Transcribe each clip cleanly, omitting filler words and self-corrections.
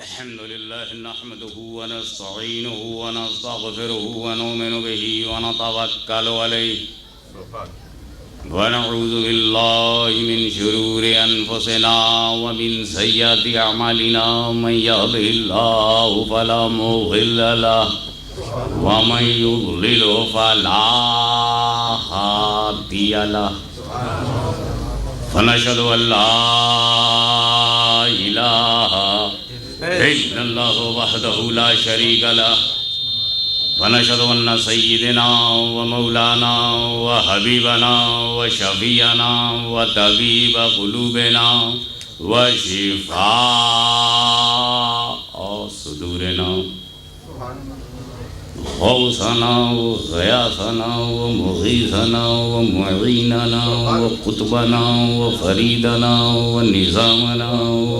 الحمد لله نحمده ونستعينه ونستغفره ونؤمن به ونتوكل عليه ونعوذ بالله من شرور أنفسنا ومن سيئات أعمالنا من يهده الله فلا مضل له ومن يضلل فلا هادي له فنشهد أن لا إله إلا الله وحده لا شريك له ونشهد أن سيدنا ومولانا وحبيبنا وشفيعنا وطبيب قلوبنا وشفاء صدورنا غوثنا وغياثنا ومغيثنا ومعيننا وقطبنا وفريدنا ونظامنا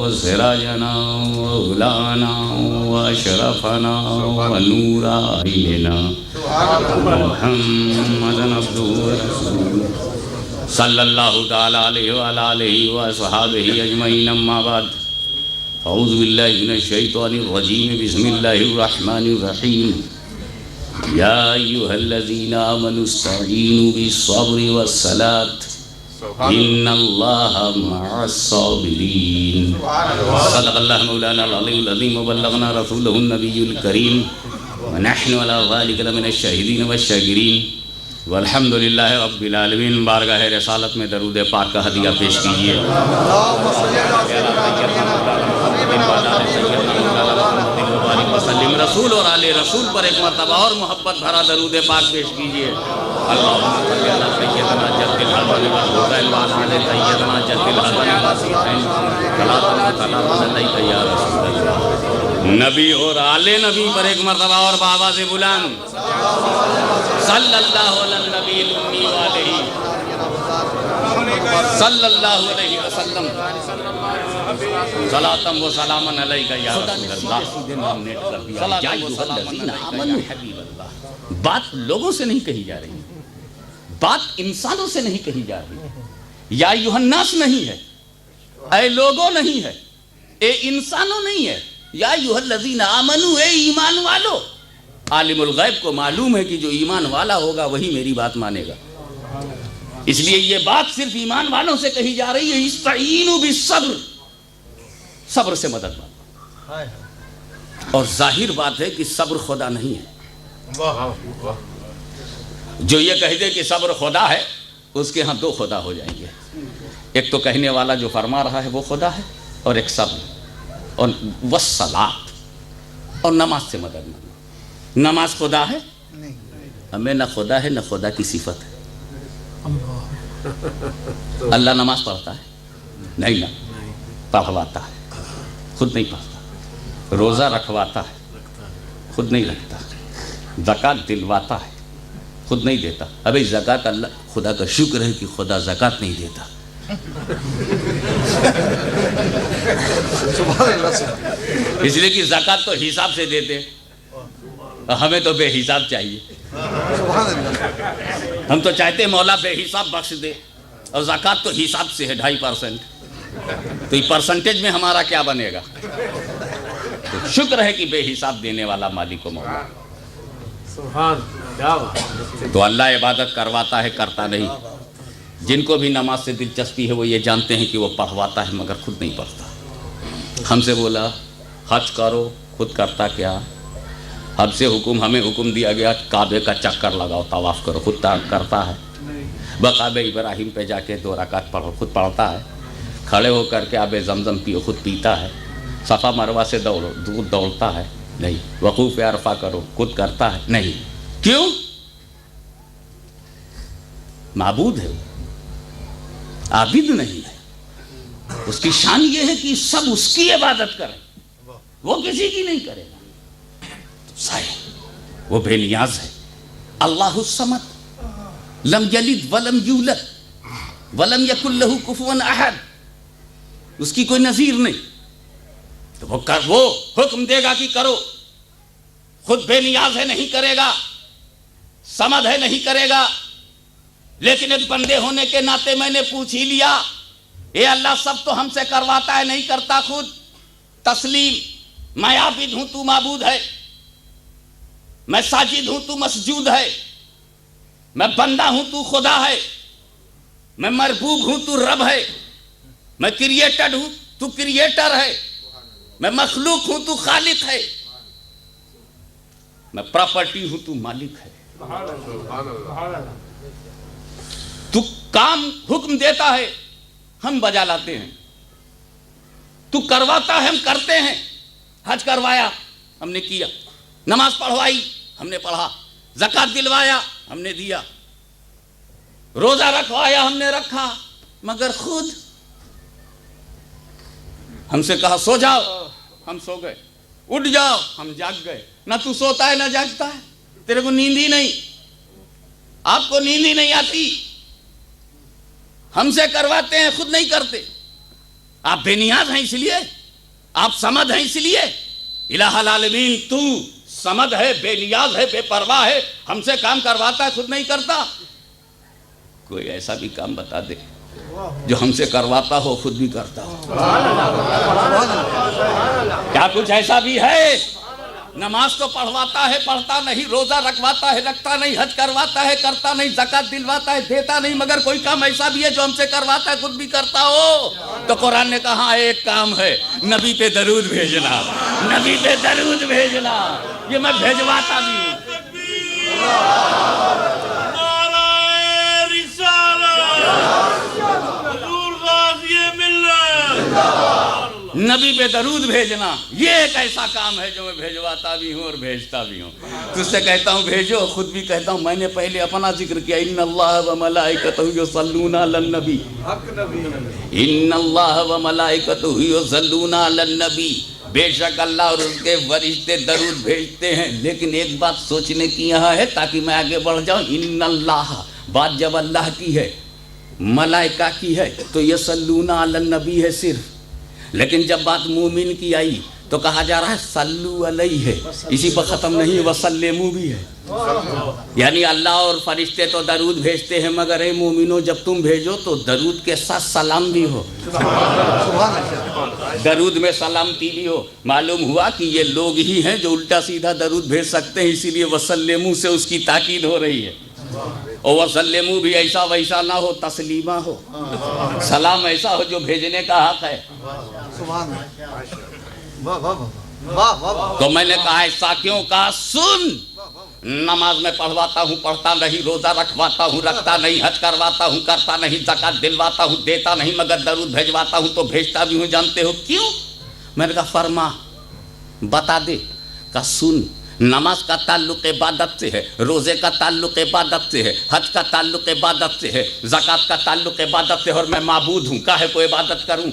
وسراجنا وغلانا وأشرفنا ونور عيننا محمد عبده ورسوله صلى الله تعالى عليه وعلى آله وصحبه أجمعين أما بعد أعوذ بالله من الشيطان الرجيم بسم الله الرحمن الرحيم يا أيها الذين آمنوا استعينوا بالصبر والصلاة إن الله مع الصابرين صدق الله مولانا العلي العظيم وبلغنا رسوله النبي الكريم ونحن على ذلك لمن الشاهدين والشاكرين والحمد لله رب العالمين. بارگاہ رسالت میں درود پاک کا ہدیہ پیش کیجیے. رسول اور آل رسول پر ایک مرتبہ اور محبت بھرا درود پاک پیش کیجیے. اللہم صلی علی سیدنا جد الحسن والحسین وعلی آل سیدنا جد الحسن والحسین صلاۃ علیک یا رسول اللہ. نبی اور آل نبی پر ایک مرتبہ اور بآواز بلند صلی اللہ علی النبی الامی وآلہ صلی اللہ علیہ وسلم صلاۃ و سلام علیک یا رسول اللہ. بات لوگوں سے نہیں کہی جا رہی، بات انسانوں سے نہیں کہی جا رہی. یا ایھا الناس نہیں ہے، اے لوگوں نہیں ہے، اے انسانوں نہیں ہے. یا ایھا الذین آمنوا، اے ایمان والو. عالم الغیب کو معلوم ہے کہ جو ایمان والا ہوگا وہی میری بات مانے گا. اس لیے یہ بات صرف ایمان والوں سے کہی جا رہی ہے. استعینوا بالصبر، صبر سے مدد مانگو. اور ظاہر بات ہے کہ صبر خدا نہیں ہے. جو یہ کہہ دے کہ صبر خدا ہے اس کے ہاں دو خدا ہو جائیں گے. ایک تو کہنے والا جو فرما رہا ہے وہ خدا ہے، اور ایک صبر اور والصلاۃ، اور نماز سے مدد مانگو. نماز خدا ہے؟ ہمیں نہ خدا ہے نہ خدا کی صفت ہے. اللہ نماز پڑھتا ہے؟ نہیں نہ پڑھواتا ہے، خود نہیں پڑھتا. روزہ رکھواتا ہے، خود نہیں رکھتا. زکوٰۃ دلواتا ہے، خود نہیں دیتا. ابھی زکوٰۃ اللہ، خدا کا شکر ہے کہ خدا زکوٰۃ نہیں دیتا. اس لیے کہ زکوٰۃ تو حساب سے دیتے، ہمیں تو بے حساب چاہیے. ہم تو چاہتے ہیں مولا بے حساب بخش دے، اور زکوٰۃ تو حساب سے ہے 2.5%. تو یہ پرسنٹیج میں ہمارا کیا بنے گا؟ تو شکر ہے کہ بے حساب دینے والا مالک و مولا. تو اللہ عبادت کرواتا ہے، کرتا نہیں. جن کو بھی نماز سے دلچسپی ہے وہ یہ جانتے ہیں کہ وہ پڑھواتا ہے مگر خود نہیں پڑھتا. ہم سے بولا حج کرو، خود کرتا کیا؟ ہم سے ہمیں حکم دیا گیا کعبے کا چکر لگاؤ، طواف کرو، خود کرتا ہے؟ بقاب ابراہیم پہ جا کے 2 رکعت پڑھو، خود پڑھتا ہے؟ کھڑے ہو کر کے آب زمزم پیو، خود پیتا ہے؟ صفا مروہ سے دوڑو، دودھ دوڑتا ہے؟ نہیں. وقوف عرفہ کرو، خود کرتا ہے؟ نہیں. کیوں؟ معبود ہے، عابد نہیں ہے. اس کی شان یہ ہے کہ سب اس کی عبادت کریں، وہ کسی کی نہیں کرے گا. وہ بے نیاز ہے. اللہ الصمد لم یلد ولم یولد ولم یکن لہ کفوا احد. اس کی کوئی نظیر نہیں. تو وہ حکم دے گا کہ کرو، خود بے نیاز ہے نہیں کرے گا، صمد ہے نہیں کرے گا. لیکن ایک بندے ہونے کے ناطے میں نے پوچھ ہی لیا، اے اللہ سب تو ہم سے کرواتا ہے نہیں کرتا خود. تسلیم میں عابد ہوں تو معبود ہے، میں ساجد ہوں تو مسجود ہے، میں بندہ ہوں تو خدا ہے، میں مربوب ہوں تو رب ہے، میں کریٹڈ ہوں تو کریٹر ہے، میں مخلوق ہوں تو خالق ہے، میں پراپرٹی ہوں تو مالک ہے۔ تو کام حکم دیتا ہے ہم بجا لاتے ہیں، تو کرواتا ہے ہم کرتے ہیں۔ حج کروایا ہم نے کیا، نماز پڑھوائی ہم نے پڑھا، زکوٰۃ دلوایا ہم نے دیا، روزہ رکھوایا ہم نے رکھا، مگر خود ہم سے کہا سو جاؤ ہم سو گئے، اٹھ جاؤ ہم جاگ گئے۔ نہ تو سوتا ہے نہ جاگتا ہے، تیرے کو نیند ہی نہیں، آپ کو نیند ہی نہیں آتی، ہم سے کرواتے ہیں خود نہیں کرتے۔ آپ بے نیاز ہیں اس لیے، آپ صمد ہیں اس لیے، الہ العالمین تو صمد ہے، بے نیاز ہے، بے پرواہ ہے، ہم سے کام کرواتا ہے خود نہیں کرتا۔ کوئی ایسا بھی کام بتا دے جو ہم سے کرواتا ہو خود بھی کرتا ہو۔ کیا کچھ ایسا بھی ہے؟ نماز تو پڑھواتا ہے پڑھتا نہیں، روزہ رکھواتا ہے رکھتا نہیں، حج کرواتا ہے کرتا نہیں، زکوٰۃ دلواتا ہے دیتا نہیں، مگر کوئی کام ایسا بھی ہے جو ہم سے کرواتا ہے خود بھی کرتا ہو۔ تو قرآن نے کہا ایک کام ہے، نبی پہ درود بھیجنا، نبی پہ درود بھیجنا، یہ میں بھیجواتا بھی ہوں۔ نبی پہ درود بھیجنا یہ ایک ایسا کام ہے جو میں بھیجواتا بھی ہوں اور بھیجتا بھی ہوں۔ تجھ سے کہتا ہوں بھیجو، خود بھی کہتا ہوں۔ میں نے پہلے اپنا ذکر کیا، ان اللہ وملائکتہ یصلون علی النبی، ان اللہ وملائکتہ یصلون علی النبی، بے شک اللہ اور اس کے فرشتے درود بھیجتے ہیں۔ لیکن ایک بات سوچنے کی یہاں ہے تاکہ میں آگے بڑھ جاؤں، ان اللہ، بات جب اللہ کی ہے ملائکہ کی ہے تو یصلون علی النبی ہے صرف، لیکن جب بات مومن کی آئی تو کہا جا رہا ہے صلو علیہ، اسی پر ختم نہیں، وسلموا بھی ہے۔ یعنی اللہ اور فرشتے تو درود بھیجتے ہیں، مگر اے مومنو جب تم بھیجو تو درود کے ساتھ سلام بھی ہو، درود میں سلامتی بھی ہو۔ معلوم ہوا کہ یہ لوگ ہی ہیں جو الٹا سیدھا درود بھیج سکتے ہیں، اسی لیے وسلموا سے اس کی تاکید ہو رہی ہے۔ اور وسلموا بھی ایسا ویسا نہ ہو، تسلیمہ ہو، سلام ایسا ہو جو بھیجنے کا حق ہے۔ تو میں نے کہا ایسا کیوں کہا؟ سن، نماز میں پڑھواتا ہوں پڑھتا نہیں، روزہ رکھواتا ہوں رکھتا نہیں، حج کرواتا ہوں کرتا نہیں، زکوٰۃ دلواتا ہوں دیتا نہیں، مگر درود بھیجواتا ہوں تو بھیجتا بھی ہوں۔ جانتے ہو کیوں؟ میں نے کہا فرما، بتا دے۔ کہا سن، نماز کا تعلق عبادت سے ہے، روزے کا تعلق عبادت سے ہے، حج کا تعلق عبادت سے ہے، زکوٰۃ کا تعلق عبادت سے ہے، اور میں معبود ہوں، کاہے کو عبادت کروں؟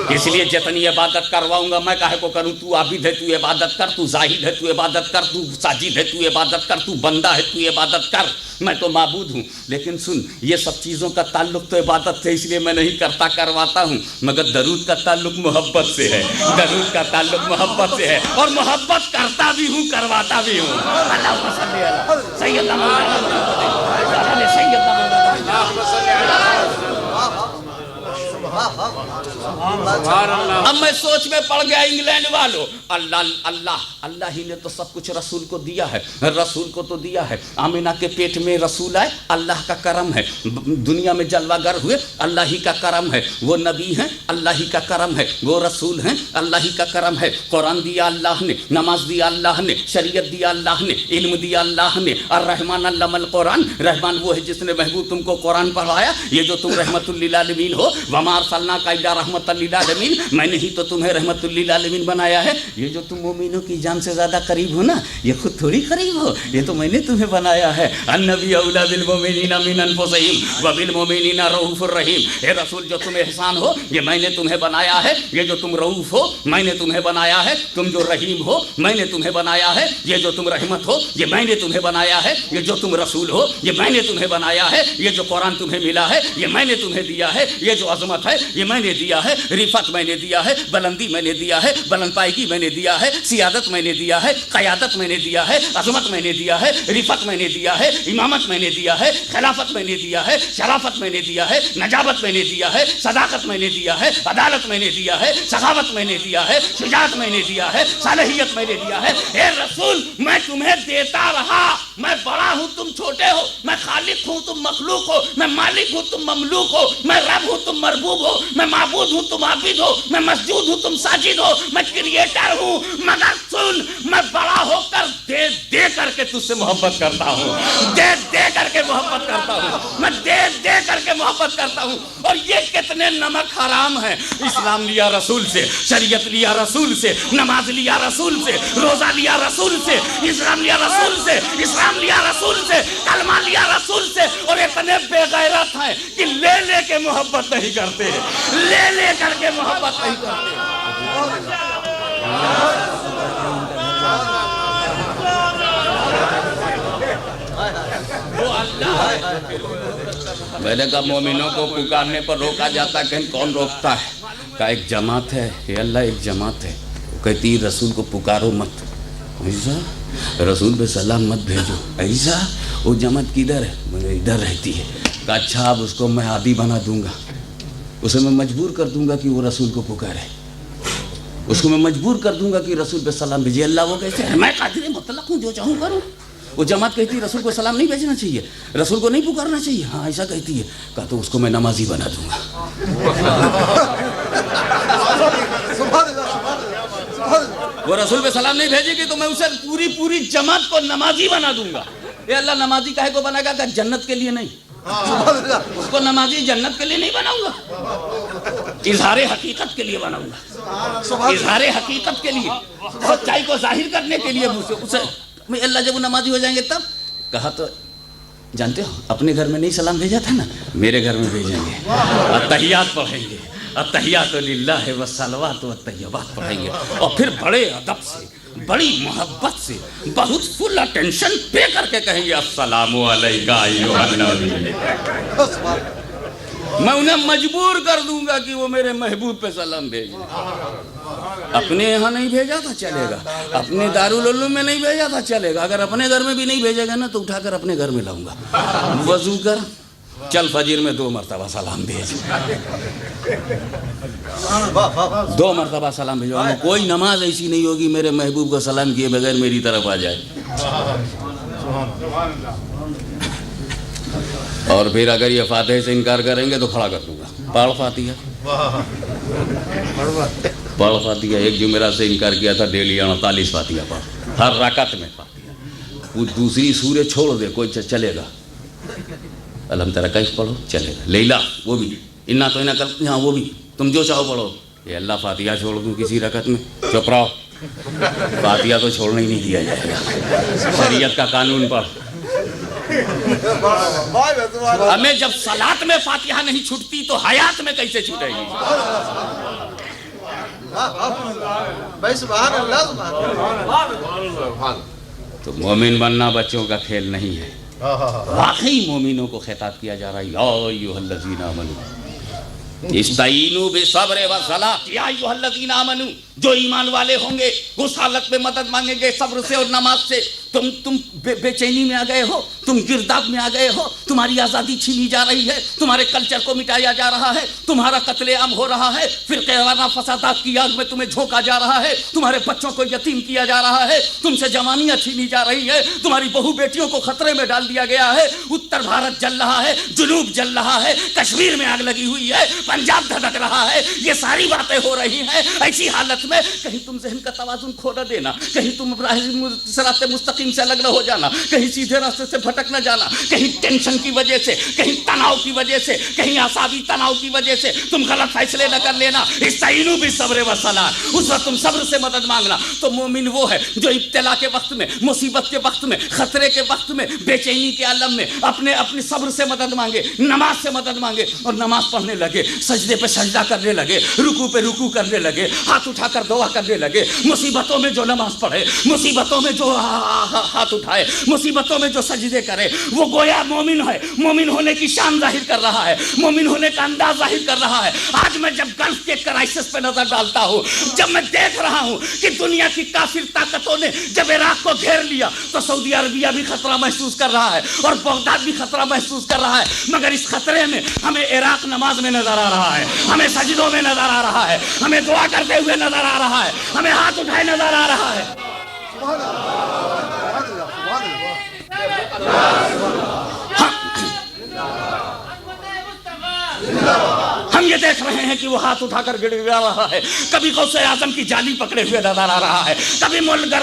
اس لیے جتنی عبادت کرواؤں گا میں کاہے کو کروں؟ تو عابد ہے تو عبادت کر، تو زاہد ہے تو عبادت کر، تو ساجد ہے تو عبادت کر، تو بندہ ہے تو عبادت کر، میں تو معبود ہوں۔ لیکن سن، یہ سب چیزوں کا تعلق تو عبادت سے، اس لیے میں نہیں کرتا کرواتا ہوں، مگر درود کا تعلق محبت سے ہے، درود کا تعلق محبت سے ہے، اور محبت کرتا بھی ہوں کرواتا بھی ہوں۔ اللہم صلی علی سیدنا محمد سیدنا اب میں سوچ میں پڑ گیا انگلینڈ والوں، اللہ ہی نے تو سب کچھ رسول کو دیا ہے، رسول کو تو دیا ہے، آمینہ کے پیٹ میں رسول آئے، اللہ کا کرم ہے، دنیا میں جلوہ گر ہوئے، اللہ ہی کا کرم ہے، وہ نبی ہیں اللہ ہی کا کرم ہے، وہ رسول ہیں اللہ ہی کا کرم ہے، قرآن دیا اللہ نے، نماز دیا اللہ نے، شریعت دیا اللہ نے، علم دیا اللہ نے۔ الرحمن علم القرآن، رحمان وہ ہے جس نے محبوب تم کو قرآن پڑھایا، یہ جو تم رحمت للعالمین ہو، وما ارسلناک الا رحمت للعالمین، میں نے ہی تو تمہیں رحمت للعالمین بنایا ہے۔ یہ جو تم مومنوں کی جان سے زیادہ قریب ہو نا، یہ خود تھوڑی قریب ہو، یہ تو میں نے تمہیں بنایا ہے۔ النبی اولی بالمؤمنین من انفسہم وبالمؤمنین رؤوف الرحیم، اے رسول جو تم احسان ہو یہ میں نے تمہیں بنایا ہے، یہ جو تم رؤوف ہو میں نے تمہیں بنایا ہے، تم جو رحیم ہو میں نے تمہیں بنایا ہے، یہ جو تم رحمت ہو یہ میں نے تمہیں بنایا ہے، یہ جو تم رسول ہو یہ میں نے تمہیں بنایا ہے، یہ جو قرآن تمہیں ملا ہے یہ میں نے تمہیں دیا ہے، یہ جو عظمت ہے ہے، یہ میں نے دیا ہے، رفت میں نے دیا ہے، بلندی میں نے دیا ہے، بلند پائیگی میں نے دیا ہے، سیادت میں نے دیا ہے، قیادت میں نے دیا ہے، عظمت میں نے دیا ہے، رفت میں نے دیا ہے، امامت میں نے دیا ہے، خلافت میں نے دیا ہے، شرافت میں نے دیا ہے، نجابت میں نے دیا ہے، صداقت میں نے دیا ہے، عدالت میں نے دیا ہے، سخاوت میں نے دیا ہے، شجاعت میں نے دیا ہے، صالحیت میں نے دیا ہے۔ اے رسول، میں تمہیں دیتا رہا، میں بڑا ہوں تم چھوٹے ہو، میں خالق ہوں تم مخلوق ہو، میں مالک ہوں تم مملوک ہو، میں رب ہوں تم مربوب ہو، میں معبود ہوں تم عابد ہو، میں مسجود ہوں تم ساجد ہو، میں کریٹر ہوں، مگر سن، میں بڑا ہو کر دے دے کر کے تجھ سے محبت کرتا ہوں، دے دے کر کے محبت کرتا ہوں، میں دے دے کر کے محبت کرتا ہوں۔ اور یہ کتنے نمک حرام ہے، اسلام لیا رسول سے، شریعت لیا رسول سے، نماز لیا رسول سے، روزہ لیا رسول سے، اسلام لیا رسول سے، اسلام لیا رسول سے، کلمہ لیا رسول سے، اور اتنے بے غیرت ہیں کہ لے لے کے محبت نہیں کرتے، لے لے کر کے محبت نہیں کرتے۔ وہ اللہ ہے۔ میں نے کہا مومنوں کو پکارنے پر روکا جاتا ہے، کہیں کون روکتا ہے؟ کہا ایک جماعت ہے، اے اللہ ایک جماعت ہے، وہ کہتی ہے رسول کو پکارو مت، ایسا رسول پہ سلام مت بھیجو، ایسا وہ جماعت کدھر ہے؟ میں ادھر رہتی ہے۔ کہا اچھا اب اس کو میں عادی بنا دوں گا، اسے میں مجبور کر دوں گا کہ وہ رسول کو پکارے، اس کو میں مجبور کر دوں گا کہ رسول پہ سلام بھیجے۔ اللہ وہ کیسے ہے؟ میں قادر مطلق ہوں، جو چاہوں کروں۔ وہ جماعت کہتی ہے رسول کو سلام نہیں بھیجنا چاہیے، رسول کو نہیں پکارنا چاہیے، ہاں ایسا کہتی ہے۔ کہا تو اس کو میں نمازی بنا دوں گا۔ وہ رسول پہ سلام نہیں بھیجے گی تو میں اسے پوری جماعت کو نمازی بنا دوں گا۔ اے اللہ نمازی کاہے کو بنا گا؟ کہ جنت کے لیے نہیں، اس کو نمازی جنت کے لیے نہیں بناؤں گا، اظہار حقیقت کے لیے بناؤں گا، اظہار حقیقت کے لیے، سچائی کو ظاہر کرنے کے لیے اسے اللہ جب وہ نمازی ہو جائیں گے تب۔ کہا تو جانتے ہو اپنے گھر میں نہیں سلام بھیجا تھا نا، میرے گھر میں بھیجیں گے، التحیات پڑھیں گے، التحیات للہ والصلوات والطیبات پڑھیں گے، اور پھر بڑے ادب سے، بڑی محبت سے، بہت فل اٹینشن پے کر کے کہیں گے السلام علیکہ ایھا النبی۔ میں انہیں مجبور کر دوں گا کہ وہ میرے محبوب پہ سلام بھیجیں۔ اپنے یہاں نہیں بھیجا تھا چلے گا، اپنے دارالعلوم میں نہیں بھیجا تھا چلے گا، اگر اپنے گھر میں بھی نہیں بھیجے گا نا تو اٹھا کر اپنے گھر میں لاؤں گا۔ وضو کر، چل فجر میں 2 مرتبہ سلام بھیج، 2 مرتبہ سلام بھیجو۔ کوئی نماز ایسی نہیں ہوگی میرے محبوب کو سلام کیے بغیر میری طرف آ جائے۔ اور پھر اگر یہ فاتحہ سے انکار کریں گے تو کھڑا کر دوں گا، پڑھ فاتحہ، پڑھ فاتحہ۔ ایک جمعرات سے انکار کیا تھا، ڈیلی 48 فاتحہ پڑھ، ہر رکعت میں فاتحہ۔ وہ دوسری سورہ چھوڑ دے کوئی چلے گا، الحم ترى کیف پڑھو چلے گا، لیلا وہ بھی، انا تو کل ہاں وہ بھی، تم جو چاہو پڑھو۔ یہ اللہ فاتحہ چھوڑ دوں کسی رکعت میں؟ چپ رہو، فاتحہ تو چھوڑنے ہی نہیں دیا جائے گا، شریعت کا قانون پڑھ۔ ہمیں جب صلاۃ میں فاتحہ نہیں چھٹتی تو حیات میں کیسے چھٹے گی؟ تو مومن بننا بچوں کا کھیل نہیں ہے، واقعی مومنوں کو خطاب کیا جا رہا ہے، یا ایھا الذین آمنوا استعینوا بالصبر والصلاۃ، یا ایھا الذین آمنوا، جو ایمان والے ہوں گے اس حالت میں مدد مانگیں گے صبر سے اور نماز سے۔ تم بے چینی میں آ گئے ہو، تم گرداب میں آ گئے ہو، تمہاری آزادی چھینی جا رہی ہے، تمہارے کلچر کو مٹایا جا رہا ہے، تمہارا قتل عام ہو رہا ہے، فرقہ وارانہ فسادات کی آگ میں تمہیں جھونکا جا رہا ہے، تمہارے بچوں کو یتیم کیا جا رہا ہے، تم سے جوانیاں چھینی جا رہی ہے، تمہاری بہو بیٹیوں کو خطرے میں ڈال دیا گیا ہے، اتر بھارت جل رہا ہے، جنوب جل رہا ہے، کشمیر میں آگ لگی ہوئی ہے، پنجاب دھڑک رہا ہے، یہ ساری باتیں ہو رہی ہیں۔ ایسی حالت میں کہیں تم ذہن کا توازن کھو نہ دینا، کہیں تم صراط مستقیم سے الگ نہ ہو جانا، کہیں سیدھے راستے سے بھٹک نہ جانا، کہیں ٹینشن کی وجہ سے، کہیں تناؤ کی وجہ سے، کہیں اعصابی تناؤ کی وجہ سے تم غلط فیصلے نہ کر لینا۔ استعینوا بالصبر والصلاۃ، اس وقت تم صبر سے مدد مانگنا۔ تو مومن وہ ہے جو ابتلا کے وقت میں، مصیبت کے وقت میں، خطرے کے وقت میں، بے چینی کے عالم میں اپنے صبر سے مدد مانگے، نماز سے مدد مانگے، اور نماز پڑھنے لگے، سجدے پہ سجدہ کرنے لگے، رکوع پہ رکوع کرنے لگے، ہاتھ اٹھا کر دعا کرنے لگے۔ مصیبتوں میں جو نماز پڑھے، مصیبتوں میں جو ہاتھ اٹھائے، مصیبتوں میں جو سجدے کرے وہ گویا مومن ہے، مومن ہونے کی شان ظاہر کر رہا ہے، مومن ہونے کا انداز ظاہر کر رہا ہے۔ آج میں جب گلف کے کرائسس پہ نظر ڈالتا ہوں، جب میں دیکھ رہا ہوں کہ دنیا کی کافر طاقتوں نے جب عراق کو گھیر لیا تو سعودی عربیہ بھی خطرہ محسوس کر رہا ہے اور بغداد بھی خطرہ محسوس کر رہا ہے، مگر اس خطرے میں ہمیں عراق نماز میں نظر آ رہا ہے، ہمیں سجدوں میں نظر آ رہا ہے، ہمیں دعا کرتے ہوئے نظر آ رہا ہے، ہمیں ہاتھ اٹھائے نظر آ رہا ہے۔ ہم یہ دیکھ رہے ہیں کہ وہ ہاتھ اٹھا کر گڑ گڑا رہا ہے، کبھی غوث اعظم کی جالی پکڑے ہوئے نظر آ رہا ہے، کبھی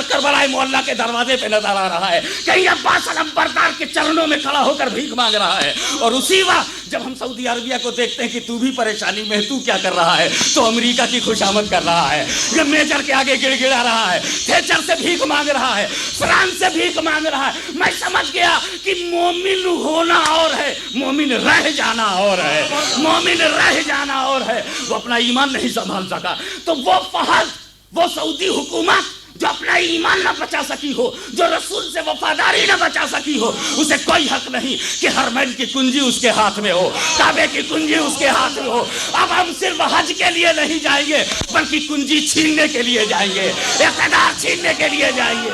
کربلا معلیٰ کے دروازے پہ نظر آ رہا ہے، کہیں عباس علمبردار کے چرنوں میں کھڑا ہو کر بھیک مانگ رہا ہے۔ اور اسی وقت جب ہم سعودی عربیہ کو دیکھتے ہیں کہ تو بھی پریشانی میں ہے، تو کیا کر رہا ہے، تو امریکہ کی خوشامد کر رہا ہے، یہ میجر کے آگے گڑ گڑا رہا ہے، تھیچر سے بھیک مانگ رہا ہے، فرانس سے بھیک مانگ رہا ہے۔ میں سمجھ گیا کہ مومن ہونا اور ہے، مومن رہ جانا اور ہے، مومن رہ جانا اور ہے۔ وہ اپنا ایمان نہیں سنبھال سکا تو وہ فہد، وہ سعودی حکومت جو اپنا ایمان نہ بچا سکی ہو، جو رسول سے وفاداری نہ بچا سکی ہو، اسے کوئی حق نہیں کہ حرمین کی کنجی اس کے ہاتھ میں ہو، کعبے کی کنجی اس کے ہاتھ میں ہو۔ اب ہم صرف حج کے لیے نہیں جائیں گے بلکہ کنجی چھیننے کے لیے جائیں گے، اقتدار چھیننے کے لیے جائیں گے۔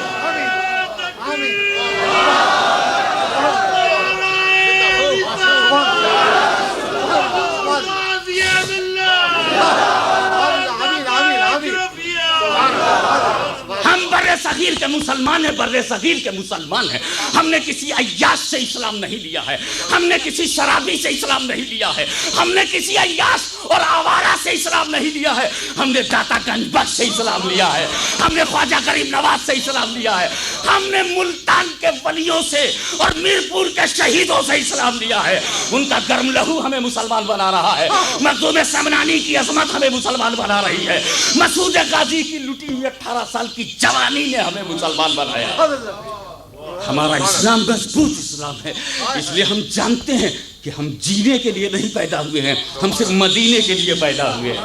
ہم برِ صغیر کے مسلمان ہیں، برِ صغیر کے مسلمان ہیں۔ ہم نے کسی عیاش سے اسلام نہیں لیا ہے، ہم نے کسی شرابی سے اسلام نہیں لیا ہے، ہم نے کسی عیاش اور آوارہ سے اسلام نہیں لیا ہے، ہم نے داتا گنج بخش سے اسلام لیا ہے، ہم نے خواجہ غریب نواز سے اسلام لیا ہے، ہم نے ملتان کے ولیوں سے اور میرپور کے شہیدوں سے اسلام لیا ہے۔ ان کا گرم لہو ہمیں مسلمان بنا رہا ہے، مخدوم سمنانی کی عظمت ہمیں مسلمان بنا رہی ہے، مسعود غازی کی لٹی ہوئی 18 سال کی جوانی نے ہمیں مسلمان بنایا۔ ہمارا اسلام مضبوط اسلام ہے، اس لیے ہم جانتے ہیں کہ ہم جینے کے لیے نہیں پیدا ہوئے ہیں، ہم صرف مدینے کے لیے پیدا ہوئے ہیں،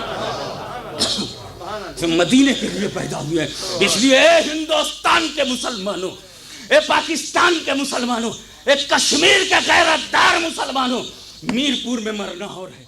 صرف مدینے کے لیے پیدا ہوئے ہیں۔ اس لیے اے ہندوستان کے مسلمانوں، اے پاکستان کے مسلمانوں، اے کشمیر کے غیرت دار مسلمانوں، میرپور میں مرنا اور ہے،